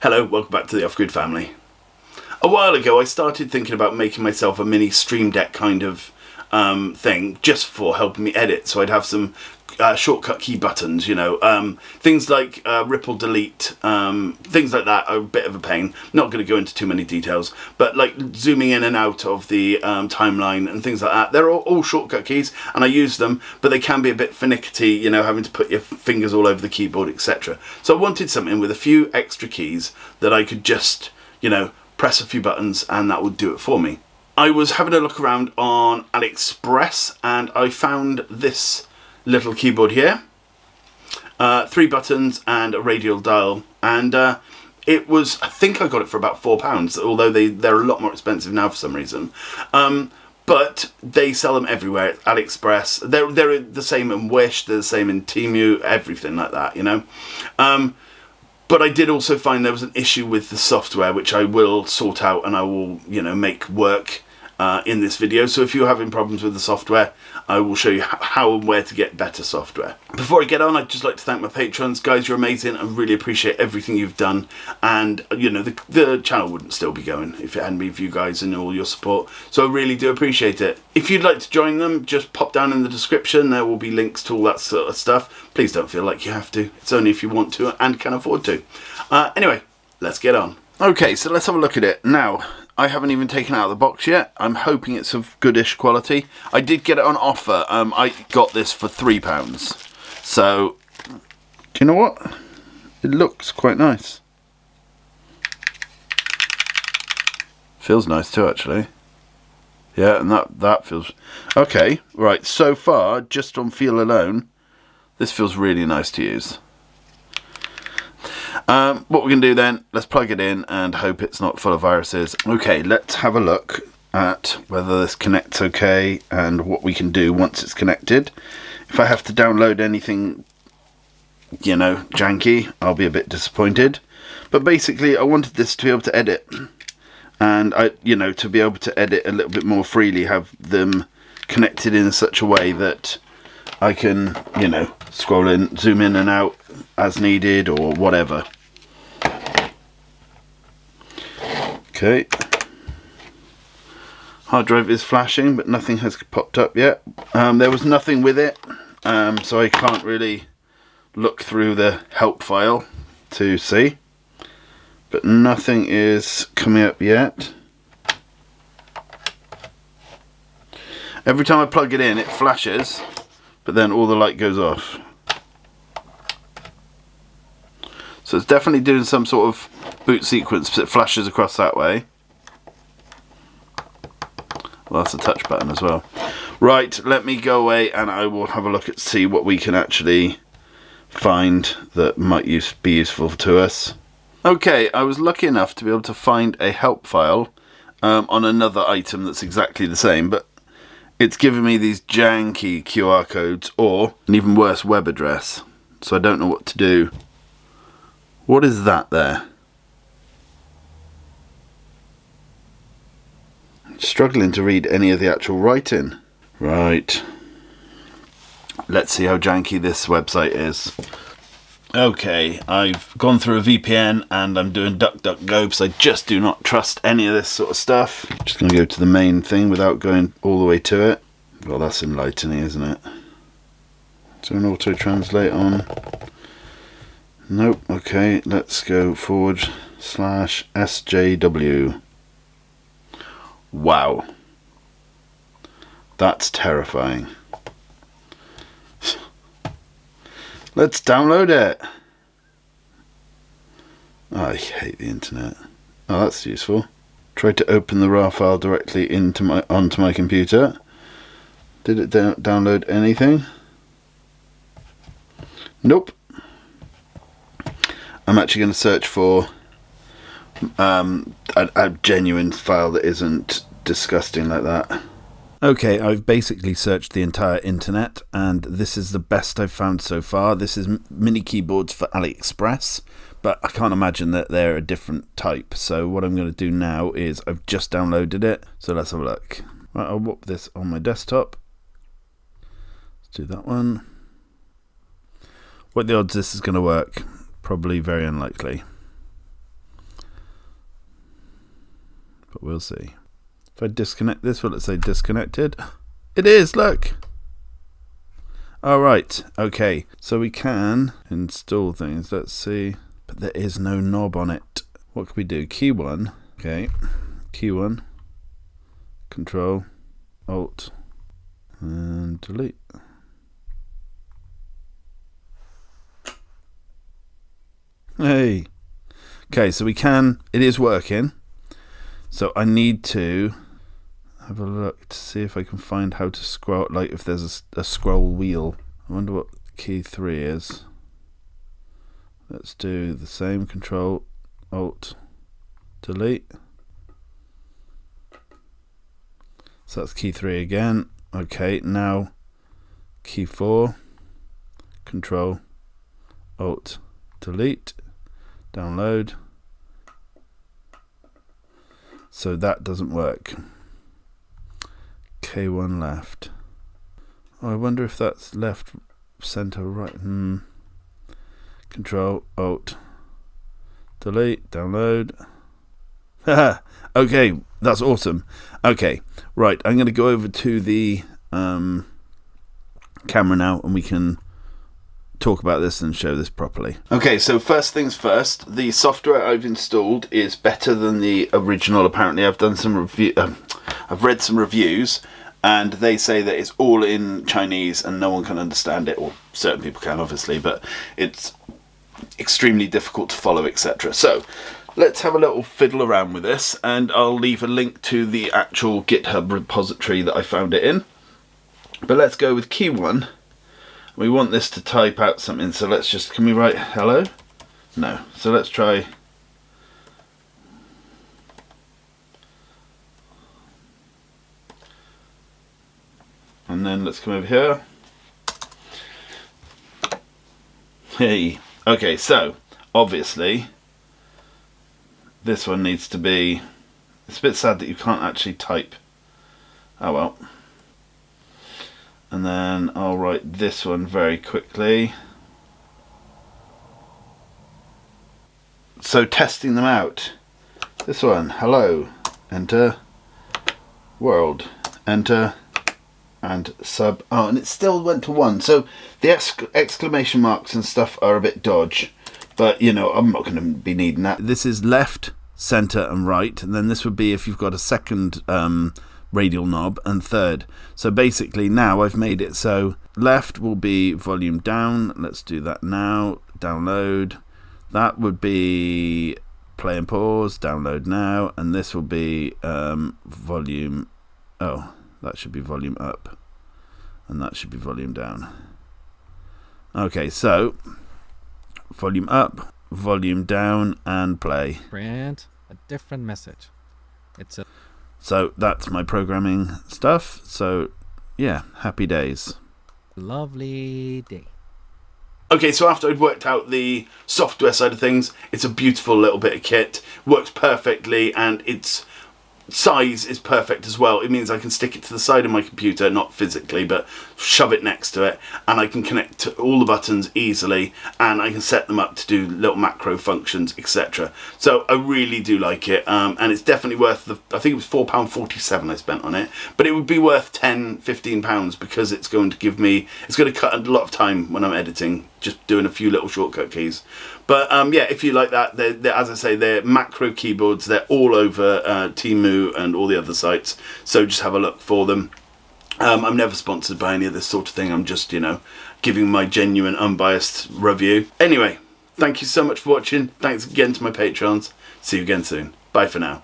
Hello, welcome back to the Off-Grid family. A while ago I started thinking about making myself a mini Stream Deck kind of thing just for helping me edit, so I'd have some shortcut key buttons, you know, things like ripple delete, things like that are a bit of a pain. Not going to go into too many details, but like zooming in and out of the timeline and things like that, they're all shortcut keys and I use them, but they can be a bit finicky, you know, having to put your fingers all over the keyboard, etc. So I wanted something with a few extra keys that I could just, you know, press a few buttons and that would do it for me. I was having a look around on AliExpress and I found this little keyboard here, 3 buttons and a radial dial, and it was, I think I got it for about £4, although they're a lot more expensive now for some reason, but they sell them everywhere at AliExpress. They're the same in Wish, they're the same in Temu, everything like that, you know. But I did also find there was an issue with the software, which I will sort out and I will, you know, make work in this video. So if you're having problems with the software, I will show you how and where to get better software. Before I get on, I'd just like to thank my patrons. Guys, you're amazing. I really appreciate everything you've done. And, you know, the channel wouldn't still be going if it hadn't been for you guys and all your support. So I really do appreciate it. If you'd like to join them, just pop down in the description. There will be links to all that sort of stuff. Please don't feel like you have to. It's only if you want to and can afford to. Anyway, let's get on. Okay, so let's have a look at it. Now, I haven't even taken it out of the box yet. I'm hoping it's of goodish quality. I did get it on offer. I got this for £3. So, do you know what? It looks quite nice. Feels nice too, actually. Yeah, and that feels... Okay, right, so far, just on feel alone, this feels really nice to use. What we're going to do then, let's plug it in and hope it's not full of viruses. Okay, let's have a look at whether this connects okay and what we can do once it's connected. If I have to download anything, you know, janky, I'll be a bit disappointed. But basically, I wanted this to be able to edit. And, you know, to be able to edit a little bit more freely, have them connected in such a way that I can, you know, scroll in, zoom in and out as needed or whatever. Okay. Hard drive is flashing, but nothing has popped up yet. There was nothing with it, so I can't really look through the help file to see. But nothing is coming up yet. Every time I plug it in, it flashes, but then all the light goes off. So it's definitely doing some sort of boot sequence, because it flashes across that way. Well, that's a touch button as well. Right, let me go away and I will have a look at see what we can actually find that might be useful to us. Okay, I was lucky enough to be able to find a help file on another item that's exactly the same, but it's giving me these janky QR codes or an even worse web address. So I don't know what to do. What is that there? Struggling to read any of the actual writing. Right. Let's see how janky this website is. Okay, I've gone through a VPN and I'm doing DuckDuckGo because I just do not trust any of this sort of stuff. Just going to go to the main thing without going all the way to it. Well, that's enlightening, isn't it? Is there an auto-translate on? Nope. Okay, let's go /SJW. Wow. That's terrifying. Let's download it. Oh, I hate the internet. Oh, that's useful. Try to open the RAR file directly onto my computer. Did it download anything? Nope. I'm actually going to search for a genuine file that isn't disgusting like that. Okay, I've basically searched the entire internet and this is the best I've found so far. This is mini keyboards for AliExpress, but I can't imagine that they're a different type. So what I'm going to do now is I've just downloaded it. So let's have a look. Right, I'll whoop this on my desktop. Let's do that one. What are the odds this is going to work? Probably very unlikely. but we'll see. If I disconnect this, will it say disconnected? It is, look! Alright, okay, so we can install things, let's see, but there is no knob on it. What can we do? Key 1, okay, key 1, Control, Alt, and delete. Hey! Okay, so we can, it is working, so I need to have a look to see if I can find how to scroll, like if there's a scroll wheel. I wonder what key 3 is. Let's do the same, Control, Alt, delete. So that's key 3 again. Okay, now key 4, Control, Alt, delete, download. So that doesn't work. K1 left. Oh, I wonder if that's left, center, right. Control, Alt, delete, download. Haha. Okay, that's awesome. Okay, right. I'm going to go over to the camera now, and we can talk about this and show this properly. Okay, so first things first, the software I've installed is better than the original. Apparently, I've done some I've read some reviews, and they say that it's all in Chinese and no one can understand it, or certain people can, obviously, but it's extremely difficult to follow, etc. So let's have a little fiddle around with this, and I'll leave a link to the actual GitHub repository that I found it in. But let's go with key 1. We want this to type out something, so let's just, can we write hello? No, so let's try. And then let's come over here. Hey, okay, so obviously this one needs to be, it's a bit sad that you can't actually type. Oh well. And then I'll write this one very quickly. So testing them out. This one, hello, enter, world, enter, and sub. Oh, and it still went to 1. So the exclamation marks and stuff are a bit dodge. But, you know, I'm not going to be needing that. This is left, center, and right. And then this would be if you've got a second radial knob, and third. So basically now I've made it so left will be volume down. Let's do that now. Download. That would be play and pause. Download now. And this will be volume. Oh, that should be volume up. And that should be volume down. Okay, so volume up, volume down, and play. Print a different message. It's a So that's my programming stuff. So yeah, happy days. lovely day. Okay, so after I'd worked out the software side of things, it's a beautiful little bit of kit. Works perfectly, and its size is perfect as well. It means I can stick it to the side of my computer, not physically, but shove it next to it, and I can connect to all the buttons easily, and I can set them up to do little macro functions, etc. So I really do like it, and it's definitely worth the, I think it was £4.47 I spent on it, but it would be worth £10-15 because it's going to give me, it's going to cut a lot of time when I'm editing, just doing a few little shortcut keys. But yeah, if you like that, they're, as I say, they're macro keyboards. They're all over Temu and all the other sites. So just have a look for them. I'm never sponsored by any of this sort of thing. I'm just, you know, giving my genuine, unbiased review. Anyway, thank you so much for watching. Thanks again to my Patrons. See you again soon. Bye for now.